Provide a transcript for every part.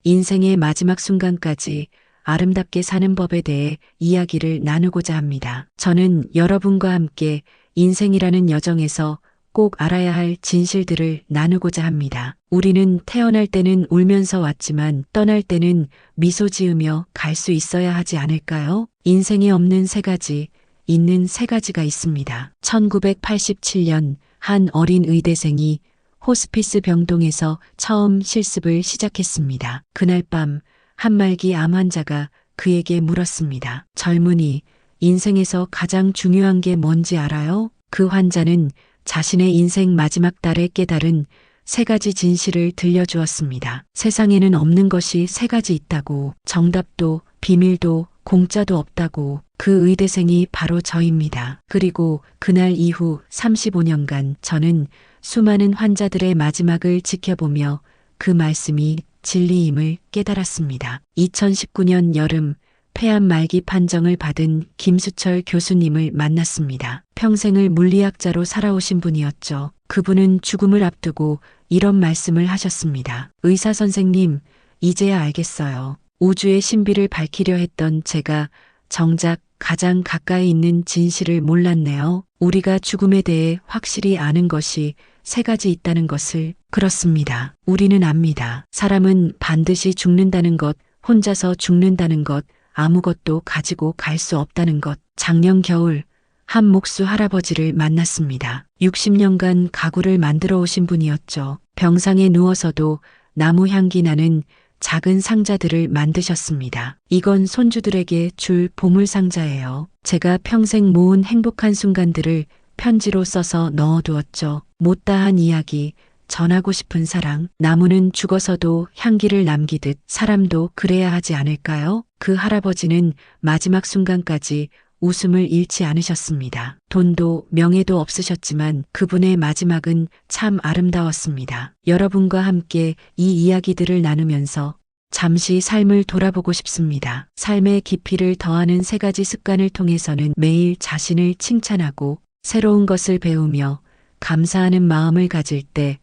인생의 마지막 순간까지 아름답게 사는 법에 대해 이야기를 나누고자 합니다. 저는 여러분과 함께 인생이라는 여정에서 꼭 알아야 할 진실들을 나누고자 합니다. 우리는 태어날 때는 울면서 왔지만 떠날 때는 미소 지으며 갈 수 있어야 하지 않을까요? 인생에 없는 세 가지, 있는 세 가지가 있습니다. 1987년 한 어린 의대생이 호스피스 병동에서 처음 실습을 시작했습니다. 그날 밤 한말기 암 환자가 그에게 물었습니다. 젊은이, 인생에서 가장 중요한 게 뭔지 알아요? 그 환자는 자신의 인생 마지막 달에 깨달은 세 가지 진실을 들려주었습니다. 세상에는 없는 것이 세 가지 있다고, 정답도 비밀도 공짜도 없다고. 그 의대생이 바로 저입니다. 그리고 그날 이후 35년간 저는 수많은 환자들의 마지막을 지켜보며 그 말씀이 진리임을 깨달았습니다. 2019년 여름 폐암 말기 판정을 받은 김수철 교수님을 만났습니다. 평생을 물리학자로 살아오신 분이었죠. 그분은 죽음을 앞두고 이런 말씀을 하셨습니다. 의사 선생님, 이제야 알겠어요. 우주의 신비를 밝히려 했던 제가 정작 가장 가까이 있는 진실을 몰랐네요. 우리가 죽음에 대해 확실히 아는 것이 세 가지 있다는 것을. 그렇습니다. 우리는 압니다. 사람은 반드시 죽는다는 것, 혼자서 죽는다는 것, 아무것도 가지고 갈 수 없다는 것. 작년 겨울 한 목수 할아버지를 만났습니다. 60년간 가구를 만들어 오신 분이었죠. 병상에 누워서도 나무 향기 나는 작은 상자들을 만드셨습니다. 이건 손주들에게 줄 보물 상자예요. 제가 평생 모은 행복한 순간들을 편지로 써서 넣어두었죠. 못다한 이야기, 전하고 싶은 사랑. 나무는 죽어서도 향기를 남기듯 사람도 그래야 하지 않을까요? 그 할아버지는 마지막 순간까지 웃음을 잃지 않으셨습니다. 돈도 명예도 없으셨지만 그분의 마지막은 참 아름다웠습니다. 여러분과 함께 이 이야기들을 나누면서 잠시 삶을 돌아보고 싶습니다. 삶의 깊이를 더하는 세 가지 습관을 통해서는 매일 자신을 칭찬하고 새로운 것을 배우며 감사하는 마음을 가질 때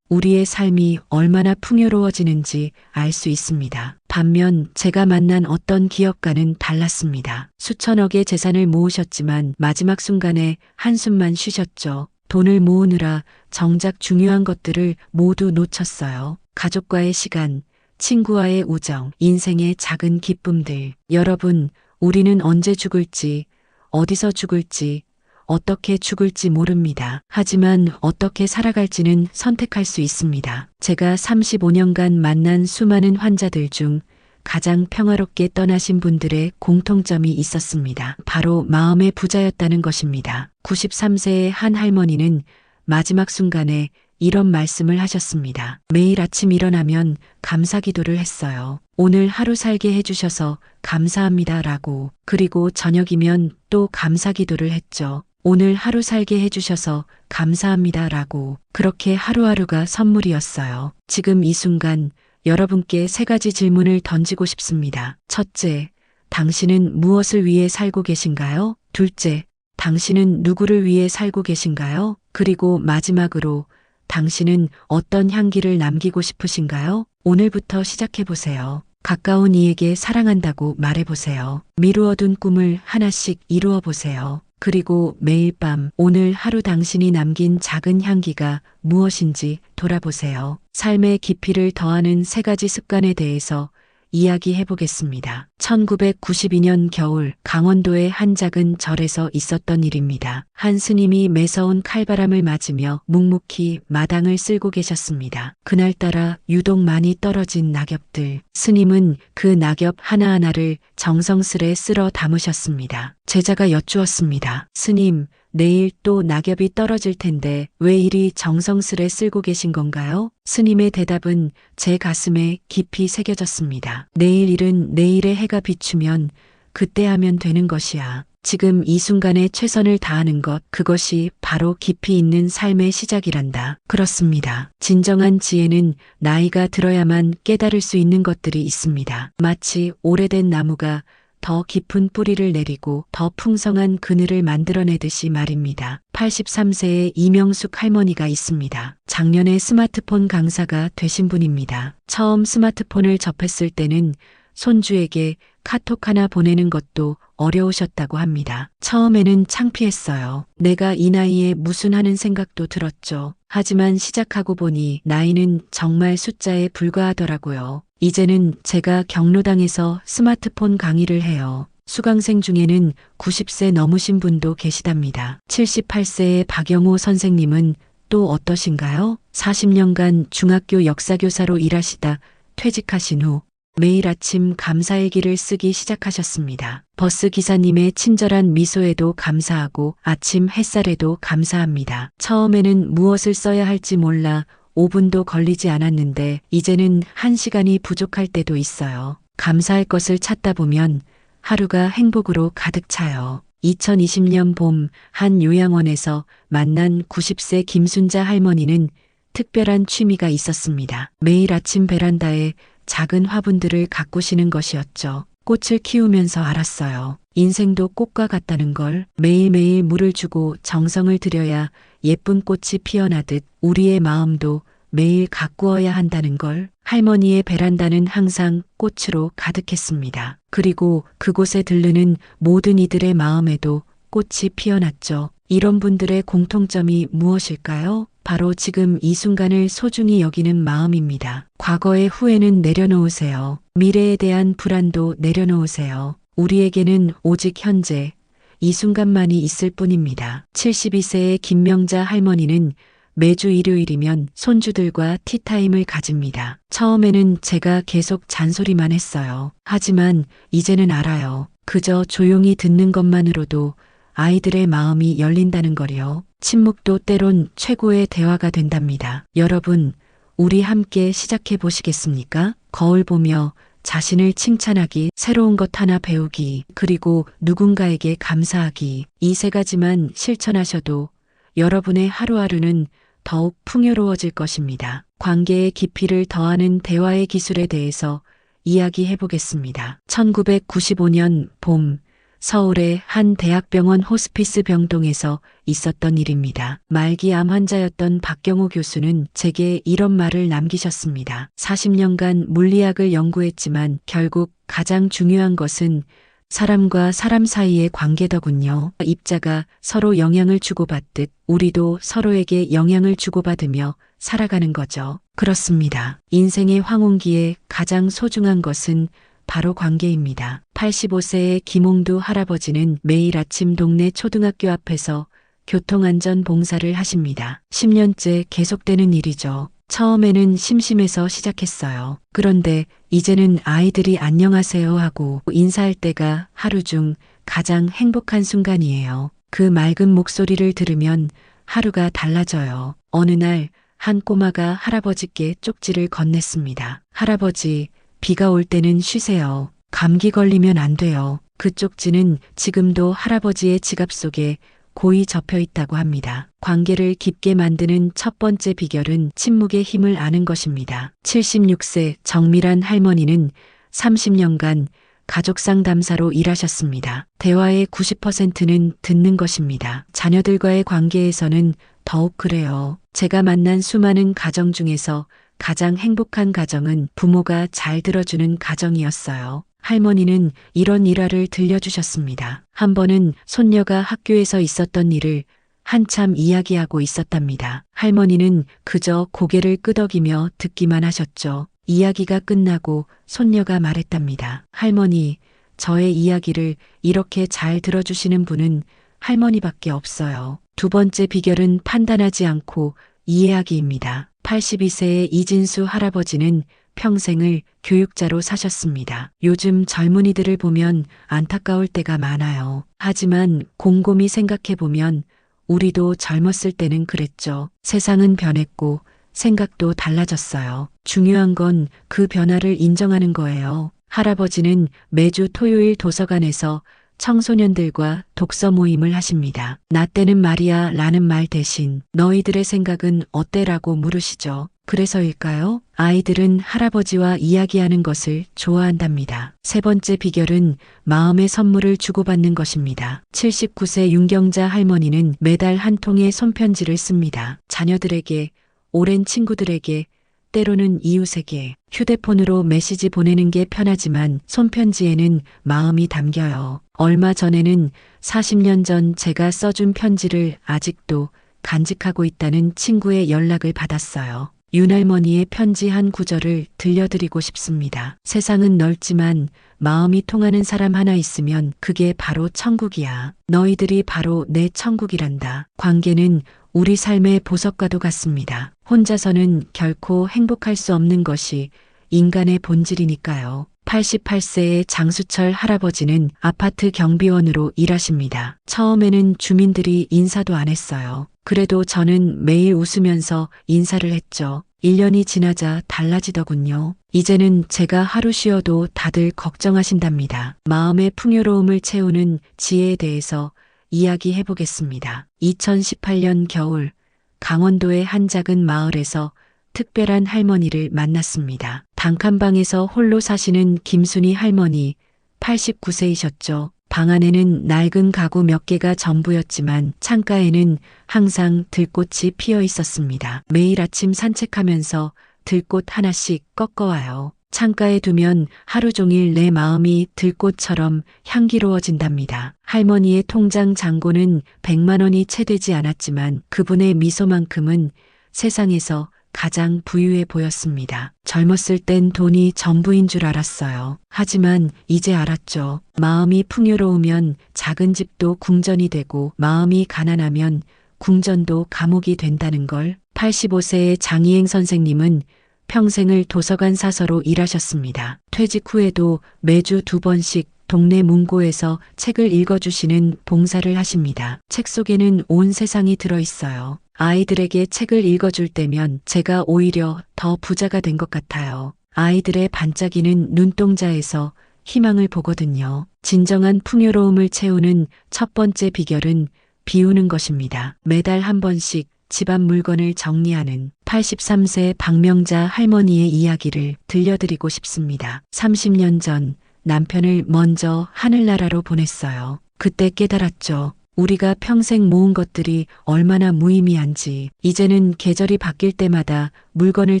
우리의 삶이 얼마나 풍요로워지는지 알 수 있습니다. 반면 제가 만난 어떤 기업가는 달랐습니다. 수천억의 재산을 모으셨지만 마지막 순간에 한숨만 쉬셨죠. 돈을 모으느라 정작 중요한 것들을 모두 놓쳤어요. 가족과의 시간, 친구와의 우정, 인생의 작은 기쁨들. 여러분, 우리는 언제 죽을지, 어디서 죽을지, 어떻게 죽을지 모릅니다. 하지만 어떻게 살아갈지는 선택할 수 있습니다. 제가 35년간 만난 수많은 환자들 중 가장 평화롭게 떠나신 분들의 공통점이 있었습니다. 바로 마음의 부자였다는 것입니다. 93세의 한 할머니는 마지막 순간에 이런 말씀을 하셨습니다. 매일 아침 일어나면 감사 기도를 했어요. 오늘 하루 살게 해주셔서 감사합니다라고. 그리고 저녁이면 또 감사 기도를 했죠. 오늘 하루 살게 해주셔서 감사합니다라고. 그렇게 하루하루가 선물이었어요. 지금 이 순간 여러분께 세 가지 질문을 던지고 싶습니다. 첫째, 당신은 무엇을 위해 살고 계신가요? 둘째, 당신은 누구를 위해 살고 계신가요? 그리고 마지막으로 당신은 어떤 향기를 남기고 싶으신가요? 오늘부터 시작해보세요. 가까운 이에게 사랑한다고 말해보세요. 미루어둔 꿈을 하나씩 이루어보세요. 그리고 매일 밤 오늘 하루 당신이 남긴 작은 향기가 무엇인지 돌아보세요. 삶의 깊이를 더하는 세 가지 습관에 대해서 이야기해 보겠습니다. 1992년 겨울 강원도의 한 작은 절에서 있었던 일입니다. 한 스님이 매서운 칼바람을 맞으며 묵묵히 마당을 쓸고 계셨습니다. 그날따라 유독 많이 떨어진 낙엽들. 스님은 그 낙엽 하나하나를 정성스레 쓸어 담으셨습니다. 제자가 여쭈었습니다. 스님, 내일 또 낙엽이 떨어질 텐데 왜 이리 정성스레 쓸고 계신 건가요? 스님의 대답은 제 가슴에 깊이 새겨졌습니다. 내일 일은 내일의 해가 비추면 그때 하면 되는 것이야. 지금 이 순간에 최선을 다하는 것, 그것이 바로 깊이 있는 삶의 시작이란다. 그렇습니다. 진정한 지혜는 나이가 들어야만 깨달을 수 있는 것들이 있습니다. 마치 오래된 나무가 더 깊은 뿌리를 내리고 더 풍성한 그늘을 만들어내듯이 말입니다. 83세의 이명숙 할머니가 있습니다. 작년에 스마트폰 강사가 되신 분입니다. 처음 스마트폰을 접했을 때는 손주에게 카톡 하나 보내는 것도 어려우셨다고 합니다. 처음에는 창피했어요. 내가 이 나이에 무슨 하는 생각도 들었죠. 하지만 시작하고 보니 나이는 정말 숫자에 불과하더라고요. 이제는 제가 경로당에서 스마트폰 강의를 해요. 수강생 중에는 90세 넘으신 분도 계시답니다. 78세의 박영호 선생님은 또 어떠신가요? 40년간 중학교 역사교사로 일하시다 퇴직하신 후 매일 아침 감사일기를 쓰기 시작하셨습니다. 버스 기사님의 친절한 미소에도 감사하고 아침 햇살에도 감사합니다. 처음에는 무엇을 써야 할지 몰라 5분도 걸리지 않았는데 이제는 1시간이 부족할 때도 있어요. 감사할 것을 찾다 보면 하루가 행복으로 가득 차요. 2020년 봄 한 요양원에서 만난 90세 김순자 할머니는 특별한 취미가 있었습니다. 매일 아침 베란다에 작은 화분들을 가꾸시는 것이었죠. 꽃을 키우면서 알았어요. 인생도 꽃과 같다는 걸. 매일매일 물을 주고 정성을 들여야 예쁜 꽃이 피어나듯 우리의 마음도 매일 가꾸어야 한다는 걸. 할머니의 베란다는 항상 꽃으로 가득했습니다. 그리고 그곳에 들르는 모든 이들의 마음에도 꽃이 피어났죠. 이런 분들의 공통점이 무엇일까요? 바로 지금 이 순간을 소중히 여기는 마음입니다. 과거의 후회는 내려놓으세요. 미래에 대한 불안도 내려놓으세요. 우리에게는 오직 현재, 이 순간만이 있을 뿐입니다. 72세의 김명자 할머니는 매주 일요일이면 손주들과 티타임을 가집니다. 처음에는 제가 계속 잔소리만 했어요. 하지만 이제는 알아요. 그저 조용히 듣는 것만으로도 아이들의 마음이 열린다는 거요. 침묵도 때론 최고의 대화가 된답니다. 여러분, 우리 함께 시작해 보시겠습니까? 거울 보며 자신을 칭찬하기, 새로운 것 하나 배우기, 그리고 누군가에게 감사하기. 이 세 가지만 실천하셔도 여러분의 하루하루는 더욱 풍요로워질 것입니다. 관계의 깊이를 더하는 대화의 기술에 대해서 이야기해 보겠습니다. 1995년 봄, 서울의 한 대학병원 호스피스 병동에서 있었던 일입니다. 말기 암 환자였던 박경호 교수는 제게 이런 말을 남기셨습니다. 40년간 물리학을 연구했지만 결국 가장 중요한 것은 사람과 사람 사이의 관계더군요. 입자가 서로 영향을 주고받듯 우리도 서로에게 영향을 주고받으며 살아가는 거죠. 그렇습니다. 인생의 황혼기에 가장 소중한 것은 바로 관계입니다. 85세의 김홍두 할아버지는 매일 아침 동네 초등학교 앞에서 교통안전 봉사를 하십니다. 10년째 계속되는 일이죠. 처음에는 심심해서 시작했어요. 그런데 이제는 아이들이 안녕하세요 하고 인사할 때가 하루 중 가장 행복한 순간이에요. 그 맑은 목소리를 들으면 하루가 달라져요. 어느 날 한 꼬마가 할아버지께 쪽지를 건넸습니다. 할아버지, 비가 올 때는 쉬세요. 감기 걸리면 안 돼요. 그 쪽지는 지금도 할아버지의 지갑 속에 고이 접혀 있다고 합니다. 관계를 깊게 만드는 첫 번째 비결은 침묵의 힘을 아는 것입니다. 76세 정밀한 할머니는 30년간 가족 상담사로 일하셨습니다. 대화의 90%는 듣는 것입니다. 자녀들과의 관계에서는 더욱 그래요. 제가 만난 수많은 가정 중에서 가장 행복한 가정은 부모가 잘 들어주는 가정이었어요. 할머니는 이런 일화를 들려주셨습니다. 한 번은 손녀가 학교에서 있었던 일을 한참 이야기하고 있었답니다. 할머니는 그저 고개를 끄덕이며 듣기만 하셨죠. 이야기가 끝나고 손녀가 말했답니다. 할머니, 저의 이야기를 이렇게 잘 들어주시는 분은 할머니밖에 없어요. 두 번째 비결은 판단하지 않고 이해하기입니다. 82세의 이진수 할아버지는 평생을 교육자로 사셨습니다. 요즘 젊은이들을 보면 안타까울 때가 많아요. 하지만 곰곰이 생각해보면 우리도 젊었을 때는 그랬죠. 세상은 변했고 생각도 달라졌어요. 중요한 건 그 변화를 인정하는 거예요. 할아버지는 매주 토요일 도서관에서 청소년들과 독서 모임을 하십니다. 나 때는 말이야 라는 말 대신 너희들의 생각은 어때라고 물으시죠. 그래서일까요? 아이들은 할아버지와 이야기하는 것을 좋아한답니다. 세 번째 비결은 마음의 선물을 주고받는 것입니다. 79세 윤경자 할머니는 매달 한 통의 손편지를 씁니다. 자녀들에게, 오랜 친구들에게, 때로는 이웃에게. 휴대폰으로 메시지 보내는 게 편하지만 손편지에는 마음이 담겨요. 얼마 전에는 40년 전 제가 써준 편지를 아직도 간직하고 있다는 친구의 연락을 받았어요. 윤할머니의 편지 한 구절을 들려드리고 싶습니다. 세상은 넓지만 마음이 통하는 사람 하나 있으면 그게 바로 천국이야. 너희들이 바로 내 천국이란다. 관계는 우리 삶의 보석과도 같습니다. 혼자서는 결코 행복할 수 없는 것이 인간의 본질이니까요. 88세의 장수철 할아버지는 아파트 경비원으로 일하십니다. 처음에는 주민들이 인사도 안 했어요. 그래도 저는 매일 웃으면서 인사를 했죠. 1년이 지나자 달라지더군요. 이제는 제가 하루 쉬어도 다들 걱정하신답니다. 마음의 풍요로움을 채우는 지혜에 대해서 이야기해 보겠습니다. 2018년 겨울 강원도의 한 작은 마을에서 특별한 할머니를 만났습니다. 단칸방에서 홀로 사시는 김순희 할머니, 89세이셨죠. 방 안에는 낡은 가구 몇 개가 전부였지만 창가에는 항상 들꽃이 피어 있었습니다. 매일 아침 산책하면서 들꽃 하나씩 꺾어와요. 창가에 두면 하루 종일 내 마음이 들꽃처럼 향기로워진답니다. 할머니의 통장 잔고는 100만 원이 채 되지 않았지만 그분의 미소만큼은 세상에서 가장 부유해 보였습니다. 젊었을 땐 돈이 전부인 줄 알았어요. 하지만 이제 알았죠. 마음이 풍요로우면 작은 집도 궁전이 되고 마음이 가난하면 궁전도 감옥이 된다는 걸. 85세의 장이행 선생님은 평생을 도서관 사서로 일하셨습니다. 퇴직 후에도 매주 2번씩 동네 문고에서 책을 읽어주시는 봉사를 하십니다. 책 속에는 온 세상이 들어있어요. 아이들에게 책을 읽어줄 때면 제가 오히려 더 부자가 된 것 같아요. 아이들의 반짝이는 눈동자에서 희망을 보거든요. 진정한 풍요로움을 채우는 첫 번째 비결은 비우는 것입니다. 매달 한 번씩 집안 물건을 정리하는 83세 박명자 할머니의 이야기를 들려드리고 싶습니다. 30년 전 남편을 먼저 하늘나라로 보냈어요. 그때 깨달았죠. 우리가 평생 모은 것들이 얼마나 무의미한지. 이제는 계절이 바뀔 때마다 물건을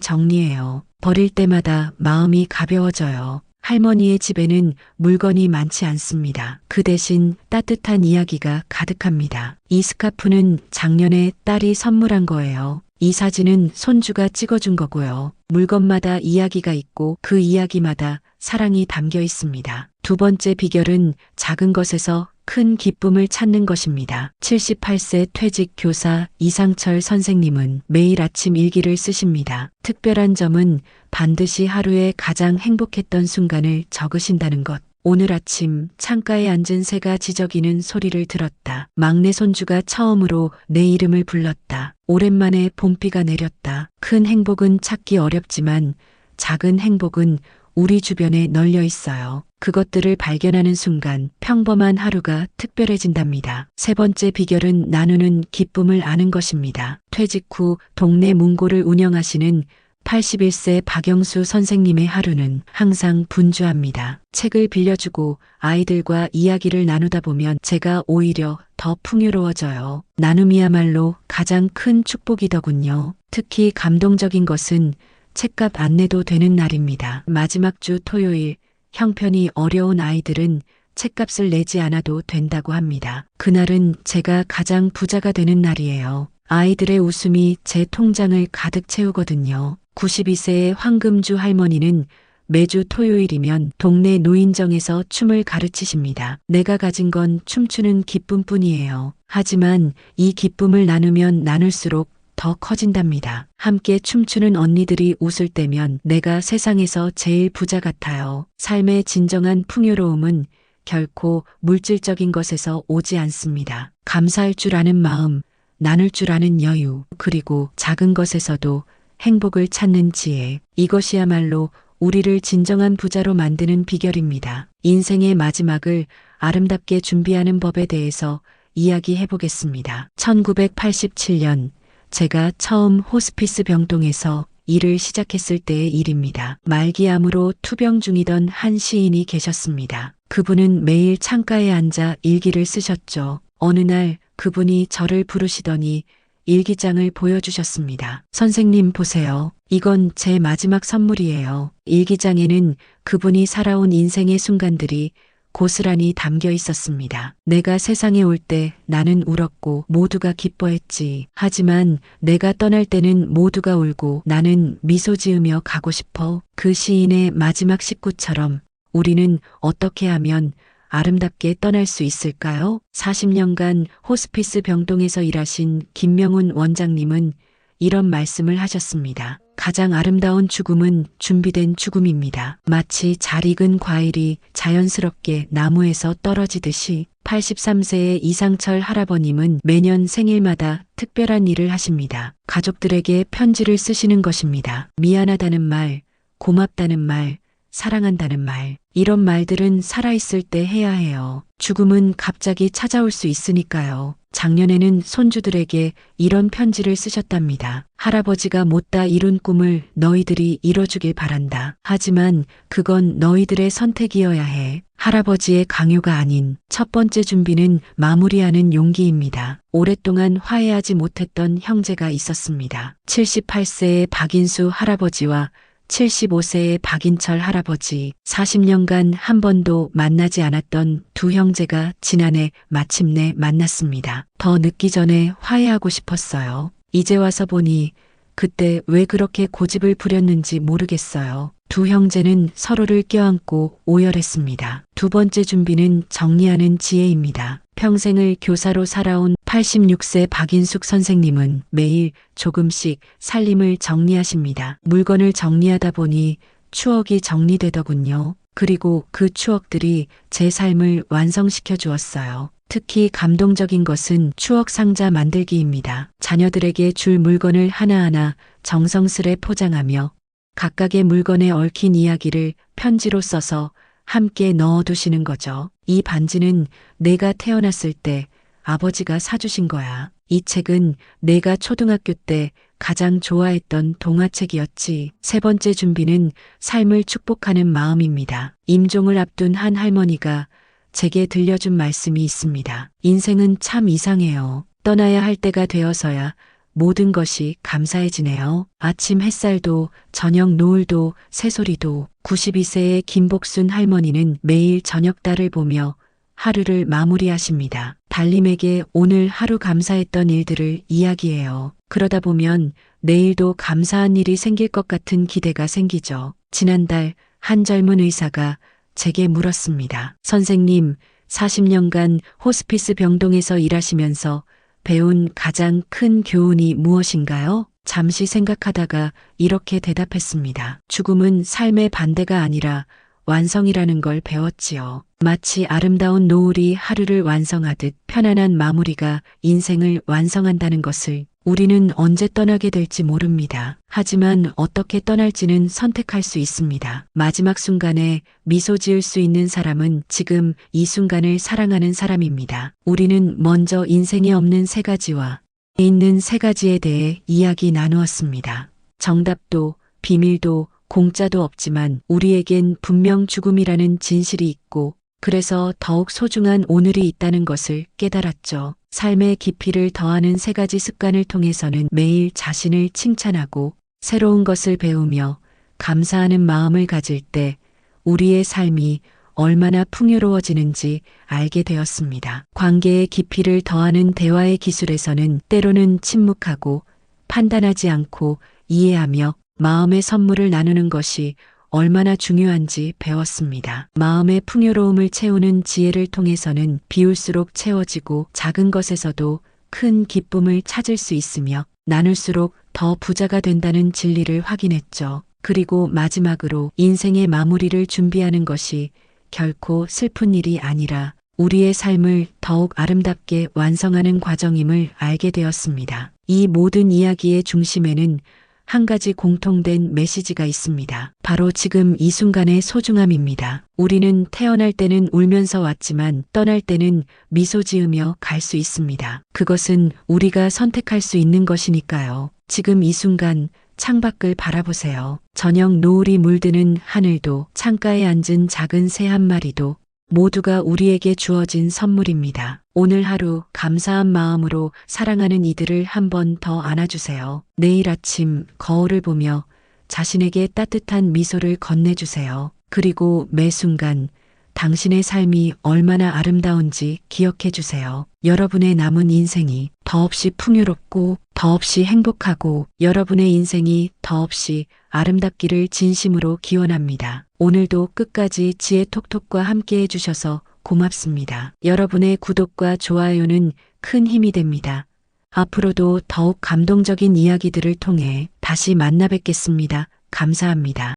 정리해요. 버릴 때마다 마음이 가벼워져요. 할머니의 집에는 물건이 많지 않습니다. 그 대신 따뜻한 이야기가 가득합니다. 이 스카프는 작년에 딸이 선물한 거예요. 이 사진은 손주가 찍어준 거고요. 물건마다 이야기가 있고 그 이야기마다 사랑이 담겨 있습니다. 두 번째 비결은 작은 것에서 큰 기쁨을 찾는 것입니다. 78세 퇴직 교사 이상철 선생님은 매일 아침 일기를 쓰십니다. 특별한 점은 반드시 하루에 가장 행복했던 순간을 적으신다는 것. 오늘 아침 창가에 앉은 새가 지저귀는 소리를 들었다. 막내 손주가 처음으로 내 이름을 불렀다. 오랜만에 봄비가 내렸다. 큰 행복은 찾기 어렵지만 작은 행복은 우리 주변에 널려 있어요. 그것들을 발견하는 순간 평범한 하루가 특별해진답니다. 세 번째 비결은 나누는 기쁨을 아는 것입니다. 퇴직 후 동네 문고를 운영하시는 81세 박영수 선생님의 하루는 항상 분주합니다. 책을 빌려주고 아이들과 이야기를 나누다 보면 제가 오히려 더 풍요로워져요. 나눔이야말로 가장 큰 축복이더군요. 특히 감동적인 것은 책값 안 내도 되는 날입니다. 마지막 주 토요일, 형편이 어려운 아이들은 책값을 내지 않아도 된다고 합니다. 그날은 제가 가장 부자가 되는 날이에요. 아이들의 웃음이 제 통장을 가득 채우거든요. 92세의 황금주 할머니는 매주 토요일이면 동네 노인정에서 춤을 가르치십니다. 내가 가진 건 춤추는 기쁨뿐이에요. 하지만 이 기쁨을 나누면 나눌수록 더 커진답니다. 함께 춤추는 언니들이 웃을 때면 내가 세상에서 제일 부자 같아요. 삶의 진정한 풍요로움은 결코 물질적인 것에서 오지 않습니다. 감사할 줄 아는 마음, 나눌 줄 아는 여유, 그리고 작은 것에서도 행복을 찾는 지혜. 이것이야말로 우리를 진정한 부자로 만드는 비결입니다. 인생의 마지막을 아름답게 준비하는 법에 대해서 이야기해 보겠습니다. 1987년 제가 처음 호스피스 병동에서 일을 시작했을 때의 일입니다. 말기암으로 투병 중이던 한 시인이 계셨습니다. 그분은 매일 창가에 앉아 일기를 쓰셨죠. 어느 날 그분이 저를 부르시더니 일기장을 보여주셨습니다. 선생님 보세요. 이건 제 마지막 선물이에요. 일기장에는 그분이 살아온 인생의 순간들이 고스란히 담겨 있었습니다. 내가 세상에 올 때 나는 울었고 모두가 기뻐했지. 하지만 내가 떠날 때는 모두가 울고 나는 미소 지으며 가고 싶어. 그 시인의 마지막 식구처럼 우리는 어떻게 하면 아름답게 떠날 수 있을까요? 40년간 호스피스 병동에서 일하신 김명훈 원장님은 이런 말씀을 하셨습니다. 가장 아름다운 죽음은 준비된 죽음입니다. 마치 잘 익은 과일이 자연스럽게 나무에서 떨어지듯이 83세의 이상철 할아버님은 매년 생일마다 특별한 일을 하십니다. 가족들에게 편지를 쓰시는 것입니다. 미안하다는 말, 고맙다는 말, 사랑한다는 말. 이런 말들은 살아있을 때 해야 해요. 죽음은 갑자기 찾아올 수 있으니까요. 작년에는 손주들에게 이런 편지를 쓰셨답니다. 할아버지가 못다 이룬 꿈을 너희들이 이뤄주길 바란다. 하지만 그건 너희들의 선택이어야 해. 할아버지의 강요가 아닌 첫 번째 준비는 마무리하는 용기입니다. 오랫동안 화해하지 못했던 형제가 있었습니다. 78세의 박인수 할아버지와 75세의 박인철 할아버지, 40년간 한 번도 만나지 않았던 두 형제가 지난해 마침내 만났습니다. 더 늦기 전에 화해하고 싶었어요. 이제 와서 보니 그때 왜 그렇게 고집을 부렸는지 모르겠어요. 두 형제는 서로를 껴안고 오열했습니다. 두 번째 준비는 정리하는 지혜입니다. 평생을 교사로 살아온 86세 박인숙 선생님은 매일 조금씩 살림을 정리하십니다. 물건을 정리하다 보니 추억이 정리되더군요. 그리고 그 추억들이 제 삶을 완성시켜 주었어요. 특히 감동적인 것은 추억 상자 만들기입니다. 자녀들에게 줄 물건을 하나하나 정성스레 포장하며 각각의 물건에 얽힌 이야기를 편지로 써서 함께 넣어두시는 거죠. 이 반지는 내가 태어났을 때 아버지가 사주신 거야. 이 책은 내가 초등학교 때 가장 좋아했던 동화책이었지. 세 번째 준비는 삶을 축복하는 마음입니다. 임종을 앞둔 한 할머니가 제게 들려준 말씀이 있습니다. 인생은 참 이상해요. 떠나야 할 때가 되어서야 모든 것이 감사해지네요. 아침 햇살도 저녁 노을도 새소리도. 92세의 김복순 할머니는 매일 저녁 달을 보며 하루를 마무리하십니다. 달님에게 오늘 하루 감사했던 일들을 이야기해요. 그러다 보면 내일도 감사한 일이 생길 것 같은 기대가 생기죠. 지난달 한 젊은 의사가 제게 물었습니다. 선생님, 40년간 호스피스 병동에서 일하시면서 배운 가장 큰 교훈이 무엇인가요? 잠시 생각하다가 이렇게 대답했습니다. 죽음은 삶의 반대가 아니라 완성이라는 걸 배웠지요. 마치 아름다운 노을이 하루를 완성하듯 편안한 마무리가 인생을 완성한다는 것을 우리는 언제 떠나게 될지 모릅니다. 하지만 어떻게 떠날지는 선택할 수 있습니다. 마지막 순간에 미소 지을 수 있는 사람은 지금 이 순간을 사랑하는 사람입니다. 우리는 먼저 인생에 없는 세 가지와 있는 세 가지에 대해 이야기 나누었습니다. 정답도 비밀도 공짜도 없지만 우리에겐 분명 죽음이라는 진실이 있고 그래서 더욱 소중한 오늘이 있다는 것을 깨달았죠. 삶의 깊이를 더하는 세 가지 습관을 통해서는 매일 자신을 칭찬하고 새로운 것을 배우며 감사하는 마음을 가질 때 우리의 삶이 얼마나 풍요로워지는지 알게 되었습니다. 관계의 깊이를 더하는 대화의 기술에서는 때로는 침묵하고 판단하지 않고 이해하며 마음의 선물을 나누는 것이 얼마나 중요한지 배웠습니다. 마음의 풍요로움을 채우는 지혜를 통해서는 비울수록 채워지고 작은 것에서도 큰 기쁨을 찾을 수 있으며 나눌수록 더 부자가 된다는 진리를 확인했죠. 그리고 마지막으로 인생의 마무리를 준비하는 것이 결코 슬픈 일이 아니라 우리의 삶을 더욱 아름답게 완성하는 과정임을 알게 되었습니다. 이 모든 이야기의 중심에는 한 가지 공통된 메시지가 있습니다. 바로 지금 이 순간의 소중함입니다. 우리는 태어날 때는 울면서 왔지만 떠날 때는 미소 지으며 갈 수 있습니다. 그것은 우리가 선택할 수 있는 것이니까요. 지금 이 순간 창밖을 바라보세요. 저녁 노을이 물드는 하늘도, 창가에 앉은 작은 새 한 마리도 모두가 우리에게 주어진 선물입니다. 오늘 하루 감사한 마음으로 사랑하는 이들을 한 번 더 안아주세요. 내일 아침 거울을 보며 자신에게 따뜻한 미소를 건네주세요. 그리고 매 순간 당신의 삶이 얼마나 아름다운지 기억해 주세요. 여러분의 남은 인생이 더없이 풍요롭고 더없이 행복하고 여러분의 인생이 더없이 아름답기를 진심으로 기원합니다. 오늘도 끝까지 지혜 톡톡과 함께 해주셔서 고맙습니다. 여러분의 구독과 좋아요는 큰 힘이 됩니다. 앞으로도 더욱 감동적인 이야기들을 통해 다시 만나 뵙겠습니다. 감사합니다.